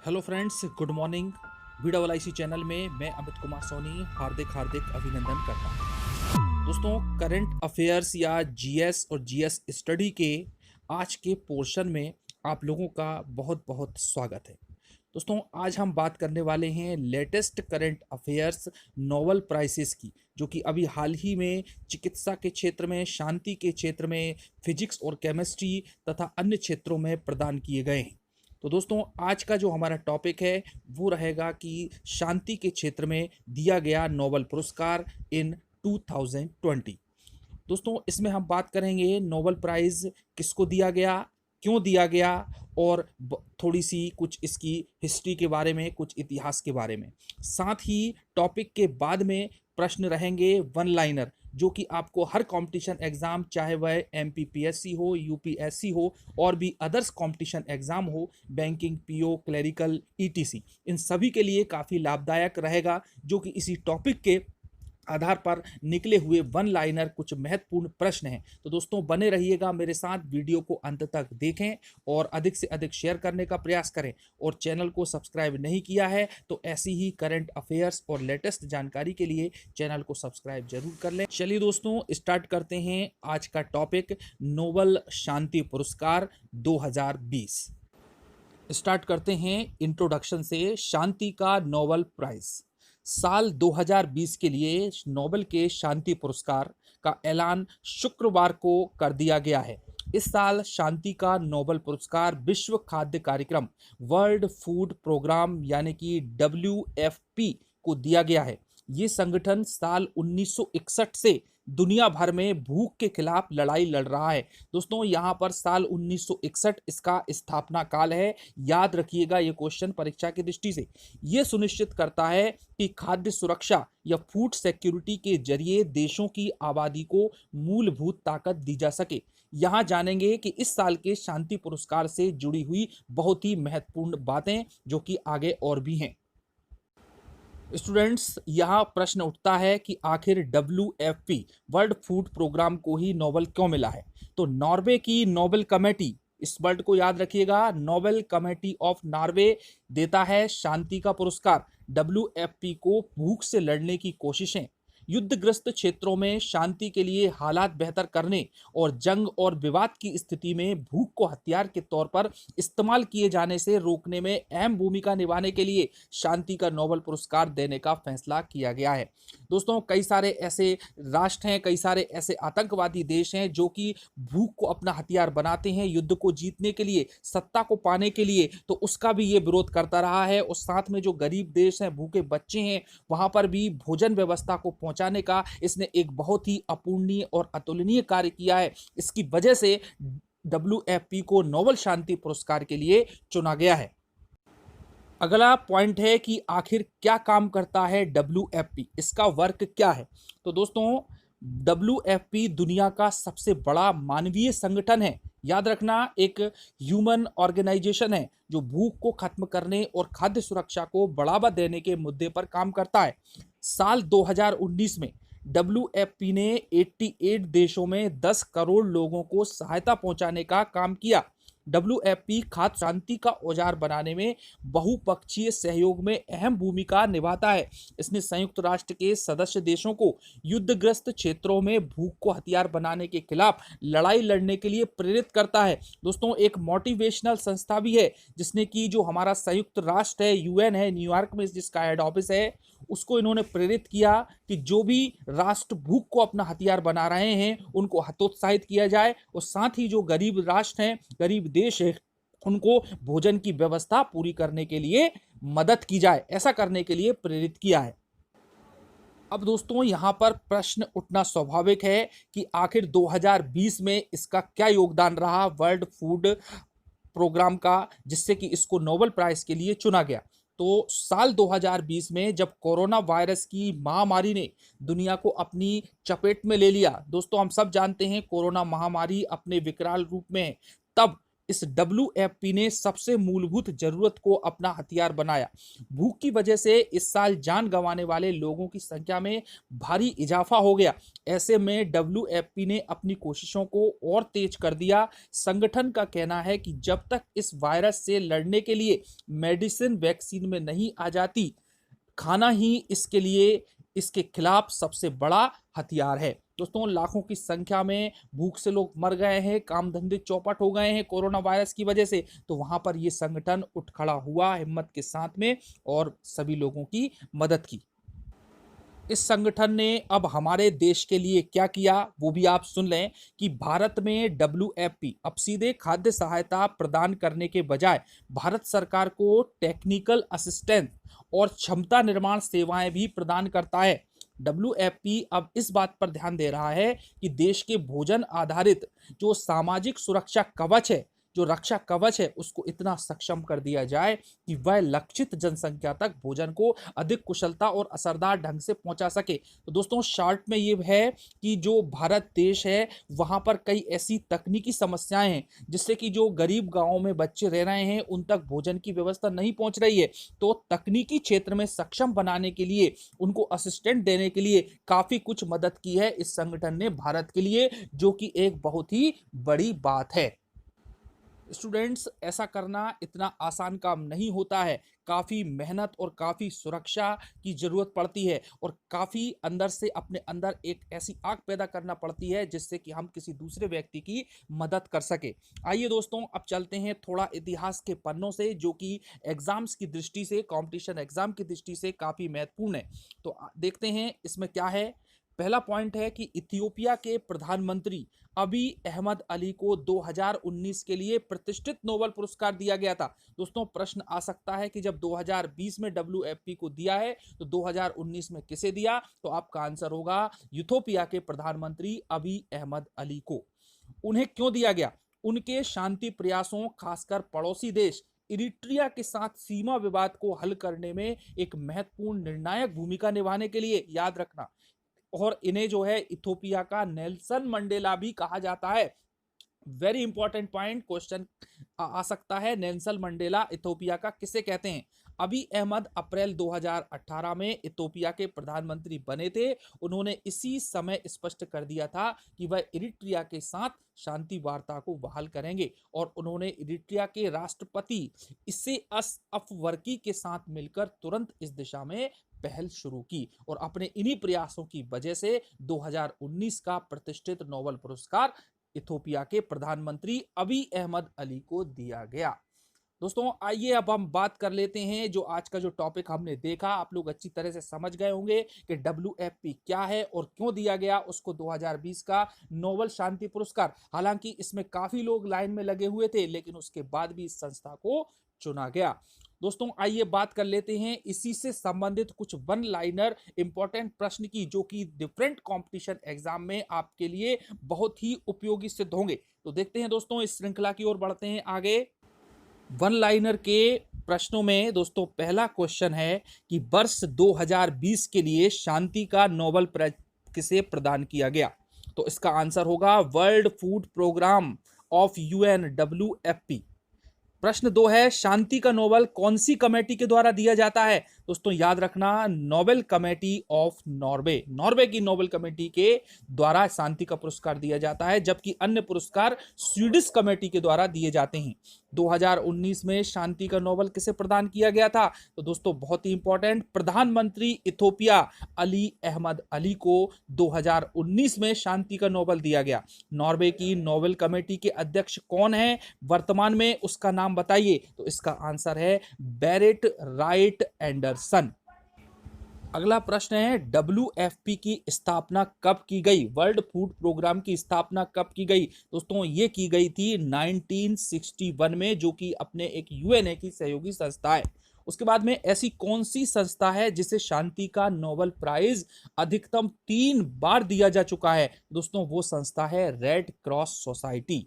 Hello friends, good morning. BWIC channel में मैं अमित कुमार सोनी हार्दिक हार्दिक अभिनंदन करता हूँ। दोस्तों, करंट अफेयर्स या जीएस और जीएस स्टडी के आज के पोर्शन में आप लोगों का बहुत बहुत स्वागत है। दोस्तों, आज हम बात करने वाले हैं latest current affairs Nobel prizes की, जो कि अभी हाल ही में चिकित्सा के क्षेत्र में, शांति के क्षेत्र में, फिजिक्स और केमिस्ट्री तथा अन्य क्षेत्रों में प्रदान किए गए हैं। तो दोस्तों, आज का जो हमारा टॉपिक है वो रहेगा कि शांति के क्षेत्र में दिया गया नोबेल पुरस्कार इन 2020। दोस्तों, इसमें हम बात करेंगे नोबेल प्राइज़ किसको दिया गया, क्यों दिया गया, और थोड़ी सी कुछ इसकी हिस्ट्री के बारे में, कुछ इतिहास के बारे में। साथ ही टॉपिक के बाद में प्रश्न रहेंगे वन लाइनर, जो कि आपको हर कंपटीशन एग्जाम, चाहे वह MPPSC हो, UPSC हो और भी अदर्स कंपटीशन एग्जाम हो, बैंकिंग, PO, क्लरिकल, ETC, इन सभी के लिए काफ़ी लाभदायक रहेगा, जो कि इसी टॉपिक के आधार पर निकले हुए वन लाइनर कुछ महत्वपूर्ण प्रश्न हैं। तो दोस्तों, बने रहिएगा मेरे साथ, वीडियो को अंत तक देखें और अधिक से अधिक शेयर करने का प्रयास करें। और चैनल को सब्सक्राइब नहीं किया है तो ऐसी ही करंट अफेयर्स और लेटेस्ट जानकारी के लिए चैनल को सब्सक्राइब जरूर कर लें। चलिए दोस्तों, स्टार्ट करते हैं आज का टॉपिक, नोबेल शांति पुरस्कार 2020। स्टार्ट करते हैं इंट्रोडक्शन से। शांति का नोबेल प्राइज साल 2020 के लिए नोबेल के शांति पुरस्कार का ऐलान शुक्रवार को कर दिया गया है। इस साल शांति का नोबेल पुरस्कार विश्व खाद्य कार्यक्रम, वर्ल्ड फूड प्रोग्राम यानी कि WFP को दिया गया है। ये संगठन साल 1961 से दुनिया भर में भूख के खिलाफ लड़ाई लड़ रहा है। दोस्तों, यहाँ पर साल 1961 इसका स्थापना काल है। याद रखिएगा ये क्वेश्चन परीक्षा की दृष्टि से। ये सुनिश्चित करता है कि खाद्य सुरक्षा या फूड सिक्योरिटी के जरिए देशों की आबादी को मूलभूत ताकत दी जा सके। यहाँ जानेंगे कि इस साल के शांति पुरस्कार से जुड़ी हुई बहुत ही महत्वपूर्ण बातें, जो कि आगे और भी हैं। स्टूडेंट्स, यहाँ प्रश्न उठता है कि आखिर WFP वर्ल्ड फूड प्रोग्राम को ही नोबेल क्यों मिला है। तो नॉर्वे की नोबेल कमेटी, इस वर्ड को याद रखिएगा, नोबेल कमेटी ऑफ नॉर्वे देता है शांति का पुरस्कार WFP को भूख से लड़ने की कोशिशें, युद्धग्रस्त क्षेत्रों में शांति के लिए हालात बेहतर करने और जंग और विवाद की स्थिति में भूख को हथियार के तौर पर इस्तेमाल किए जाने से रोकने में अहम भूमिका निभाने के लिए शांति का नोबेल पुरस्कार देने का फैसला किया गया है। दोस्तों, कई सारे ऐसे राष्ट्र हैं, कई सारे ऐसे आतंकवादी देश हैं जो कि भूख को अपना हथियार बनाते हैं युद्ध को जीतने के लिए, सत्ता को पाने के लिए, तो उसका भी ये विरोध करता रहा है। और साथ में जो गरीब देश हैं, भूखे बच्चे हैं, वहां पर भी भोजन व्यवस्था को पहुंचाने का इसने एक बहुत ही अपूर्णीय और अतुलनीय कार्य किया है। इसकी वजह से WFP को नोबेल शांति पुरस्कार के लिए चुना गया है। अगला पॉइंट है कि आखिर क्या काम करता है WFP, इसका वर्क क्या है। तो दोस्तों, WFP दुनिया का सबसे बड़ा मानवीय संगठन है। याद रखना, एक ह्यूमन ऑर्गेनाइजेशन है जो भूख को खत्म करने और खाद्य सुरक्षा को बढ़ावा देने के मुद्दे पर काम करता है। साल 2019 में WFP ने 88 देशों में 10 करोड़ लोगों को सहायता पहुंचाने का काम किया। WFP खाद्य शांति का औजार बनाने में बहुपक्षीय सहयोग में अहम भूमिका निभाता है। इसने संयुक्त राष्ट्र के सदस्य देशों को युद्धग्रस्त क्षेत्रों में भूख को हथियार बनाने के खिलाफ लड़ाई लड़ने के लिए प्रेरित करता है। दोस्तों, एक मोटिवेशनल संस्था भी है जिसने कि जो हमारा संयुक्त राष्ट्र है, UN है, न्यूयॉर्क में जिसका हेड ऑफिस है, उसको इन्होंने प्रेरित किया कि जो भी राष्ट्र भूख को अपना हथियार बना रहे हैं उनको हतोत्साहित किया जाए, और साथ ही जो गरीब राष्ट्र हैं, गरीब देश है, उनको भोजन की व्यवस्था पूरी करने के लिए मदद की जाए। ऐसा करने के लिए प्रेरित किया है। अब दोस्तों, यहाँ पर प्रश्न उठना स्वाभाविक है कि आखिर 2020 में इसका क्या योगदान रहा वर्ल्ड फूड प्रोग्राम का, जिससे कि इसको नोबेल प्राइज के लिए चुना गया। तो साल 2020 में जब कोरोना वायरस की महामारी ने दुनिया को अपनी चपेट में ले लिया, दोस्तों हम सब जानते हैं कोरोना महामारी अपने विकराल रूप में है, तब इस WFP ने सबसे मूलभूत जरूरत को अपना हथियार बनाया। भूख की वजह से इस साल जान गंवाने वाले लोगों की संख्या में भारी इजाफा हो गया। ऐसे में WFP ने अपनी कोशिशों को और तेज कर दिया। संगठन का कहना है कि जब तक इस वायरस से लड़ने के लिए मेडिसिन वैक्सीन में नहीं आ जाती, खाना ही इसके खिलाफ सबसे बड़ा हथियार है। दोस्तों, लाखों की संख्या में भूख से लोग मर गए हैं, काम धंधे चौपट हो गए हैं कोरोना वायरस की वजह से, तो वहां पर यह संगठन उठ खड़ा हुआ हिम्मत के साथ में और सभी लोगों की मदद की। इस संगठन ने अब हमारे देश के लिए क्या किया वो भी आप सुन लें कि भारत में WFP अब सीधे खाद्य सहायता प्रदान करने के बजाय भारत सरकार को टेक्निकल असिस्टेंस और क्षमता निर्माण सेवाएं भी प्रदान करता है। WFP अब इस बात पर ध्यान दे रहा है कि देश के भोजन आधारित जो सामाजिक सुरक्षा कवच है, जो रक्षा कवच है, उसको इतना सक्षम कर दिया जाए कि वह लक्षित जनसंख्या तक भोजन को अधिक कुशलता और असरदार ढंग से पहुंचा सके। तो दोस्तों, शॉर्ट में ये है कि जो भारत देश है वहां पर कई ऐसी तकनीकी समस्याएं हैं जिससे कि जो गरीब गांवों में बच्चे रह रहे हैं उन तक भोजन की व्यवस्था नहीं पहुंच रही है। तो तकनीकी क्षेत्र में सक्षम बनाने के लिए, उनको असिस्टेंट देने के लिए काफी कुछ मदद की है इस संगठन ने भारत के लिए, जो कि एक बहुत ही बड़ी बात है। स्टूडेंट्स, ऐसा करना इतना आसान काम नहीं होता है। काफ़ी मेहनत और काफ़ी सुरक्षा की ज़रूरत पड़ती है और काफ़ी अंदर से अपने अंदर एक ऐसी आग पैदा करना पड़ती है जिससे कि हम किसी दूसरे व्यक्ति की मदद कर सके। आइए दोस्तों, अब चलते हैं थोड़ा इतिहास के पन्नों से, जो कि एग्ज़ाम्स की दृष्टि से, कंपटीशन एग्ज़ाम की दृष्टि से काफ़ी महत्वपूर्ण है। तो देखते हैं इसमें क्या है। पहला पॉइंट है कि इथियोपिया के प्रधानमंत्री अबी अहमद अली को 2019 के लिए प्रतिष्ठित नोबेल पुरस्कार दिया गया था। दोस्तों, प्रश्न आ सकता है कि जब 2020 में WFP को दिया है तो 2019 में किसे दिया? तो आपका आंसर होगा इथियोपिया के प्रधानमंत्री अबी अहमद अली को। उन्हें क्यों दिया गया? उनके शांति प्रयासों, खासकर पड़ोसी देश इरिट्रिया के साथ सीमा विवाद को हल करने में एक महत्वपूर्ण निर्णायक भूमिका निभाने के लिए, याद रखना। और इन्हें जो है इथियोपिया का नेल्सन मंडेला भी कहा जाता है। वेरी इंपॉर्टेंट पॉइंट, क्वेश्चन आ सकता है। नेल्सन मंडेला इथियोपिया का किसे कहते हैं? अबी अहमद अप्रैल 2018 में इथियोपिया के प्रधानमंत्री बने थे। उन्होंने इसी समय स्पष्ट कर दिया था कि वह इरिट्रिया के साथ शांति वार्ता को बहाल करेंगे और उन्होंने इरिट्रिया के राष्ट्रपति इसेअस अफवर्की के साथ मिलकर तुरंत इस दिशा में पहल शुरू की और अपने इन्हीं प्रयासों की वजह से 2019 का प्रतिष्ठित नोबेल पुरस्कार इथियोपिया के प्रधानमंत्री अबी अहमद अली को दिया गया। दोस्तों, आइए अब हम बात कर लेते हैं। जो आज का जो टॉपिक हमने देखा, आप लोग अच्छी तरह से समझ गए होंगे कि WFP क्या है और क्यों दिया गया उसको 2020 का नोबेल शांति पुरस्कार। हालांकि इसमें काफी लोग लाइन में लगे हुए थे, लेकिन उसके बाद भी इस संस्था को चुना गया। दोस्तों, आइए बात कर लेते हैं इसी से संबंधित कुछ वन लाइनर इंपॉर्टेंट प्रश्न की, जो कि डिफरेंट कंपटीशन एग्जाम में आपके लिए बहुत ही उपयोगी सिद्ध होंगे। तो देखते हैं दोस्तों, इस श्रृंखला की ओर बढ़ते हैं आगे। वन लाइनर के प्रश्नों में दोस्तों पहला क्वेश्चन है कि वर्ष 2020 के लिए शांति का नोबेल प्राइज किसे प्रदान किया गया? तो इसका आंसर होगा world food programme of UN WFP। प्रश्न 2 है, शांति का नोबेल कौन सी कमेटी के द्वारा दिया जाता है? दोस्तों याद रखना, Nobel committee of Norway, Norway की नोबेल कमेटी के द्वारा शांति का पुरस्कार दिया जाता है, जबकि अन्य पुरस्कार स्वीडिश कमेटी के द्वारा दिए जाते हैं। 2019 में शांति का नोबेल किसे प्रदान किया गया था? तो दोस्तों बहुत ही इंपॉर्टेंट, प्रधानमंत्री इथियोपिया अली अहमद अली को 2019 में शांति का नोबेल दिया गया। नॉर्वे की नोबेल कमेटी के अध्यक्ष कौन है वर्तमान में, उसका नाम बताइए? तो इसका आंसर है बेरेट राइट एंडरसन। अगला प्रश्न है, WFP की स्थापना कब की गई? वर्ल्ड फूड प्रोग्राम की स्थापना कब की गई? दोस्तों ये की गई थी 1961 में, जो कि अपने एक UNA की सहयोगी संस्था है। उसके बाद में ऐसी कौन सी संस्था है जिसे शांति का नोबेल प्राइज अधिकतम 3 बार दिया जा चुका है? दोस्तों वो संस्था है रेड क्रॉस सोसाइटी।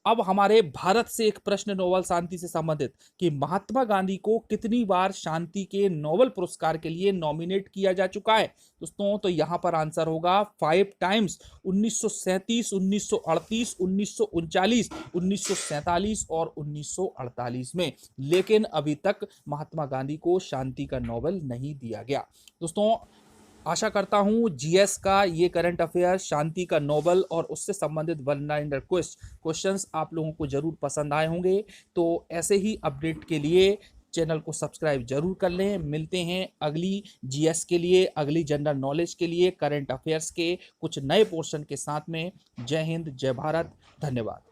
अब हमारे भारत से एक प्रश्न नोबेल शांति से संबंधित कि महात्मा गांधी को कितनी बार शांति के नोबेल पुरस्कार के लिए नॉमिनेट किया जा चुका है दोस्तों? तो यहाँ पर आंसर होगा 5 टाइम्स, 1937, 1938, 1939, 1947 और 1948 में। लेकिन अभी तक महात्मा गांधी को शांति का नोबेल नहीं दिया गया। दोस्तों, आशा करता हूँ जीएस का ये करंट अफेयर, शांति का नोबेल और उससे संबंधित 1 लाइनर क्वेश्चंस आप लोगों को जरूर पसंद आए होंगे। तो ऐसे ही अपडेट के लिए चैनल को सब्सक्राइब जरूर कर लें। मिलते हैं अगली जीएस के लिए, अगली जनरल नॉलेज के लिए, करंट अफेयर्स के कुछ नए पोर्शन के साथ में। जय हिंद, जय भारत, धन्यवाद।